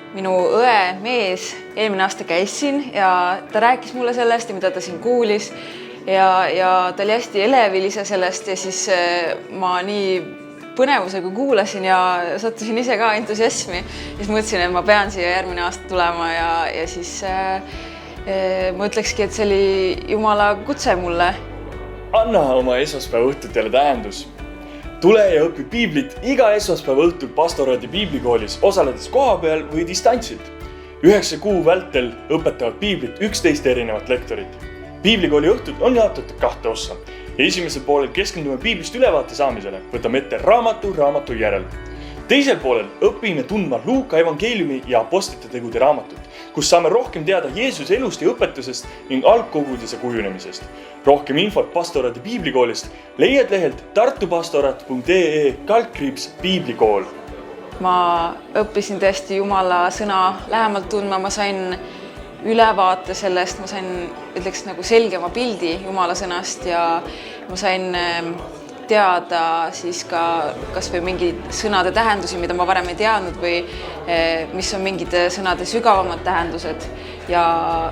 Minu õe mees eelmine aasta käis siin ja ta rääkis mulle sellest ja mida ta siin kuulis ja ta oli hästi elevil sellest ja siis ma nii põnevusega kuulasin ja sattusin ise ka entusiasmi. Ja siis mõtlesin, et ma pean siia järgmine aasta tulema ja siis ma ütlekski, et see oli Jumala kutse mulle. Anna oma esmaspäeva õhtutele tähendus. Tule ja õpi piiblit iga esmaspäeva õhtul pastoraadi piiblikoolis, osaledes kohapeal või distantsilt. 9 kuu vältel õpetavad piiblit 11 erinevat lektorit. Piiblikooli õhtud on jaotatud 2 ossa. Esimesel poolel keskendume piiblist ülevaate saamisele, võtame ette raamatu järel. Teisel poolel õpime tundma Luuka evangeeliumi ja apostlite tegude raamatut, kus saame rohkem teada Jeesuse elust ja õpetusest ning algkoguduse kujunemisest. Rohkem infot pastoraadi piiblikoolist leiad lehelt tartupastorat.ee/piiblikool. Ma õppisin tõesti Jumala sõna lähemalt tundma, ma sain ülevaate sellest, ma sain ütleks nagu selgema pildi Jumala sõnast ja ma sain teada siis ka kas või mingid sõnade tähendusi, mida ma varem ei teadnud või mis on mingid sõnade sügavamad tähendused ja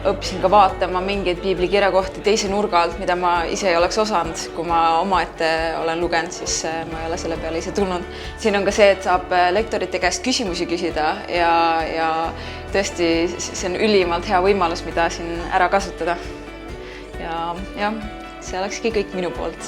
õppisin ka vaatama mingeid piiblikirjakohti teise nurga alt, mida ma ise ei oleks osanud. Kui ma omaette olen lugenud, siis ma ei ole selle peale ise tulnud. Siin on ka see, et saab lektorite käest küsimusi küsida ja tõesti see on ülimalt hea võimalus, mida siin ära kasutada. Ja see olekski kõik minu poolt.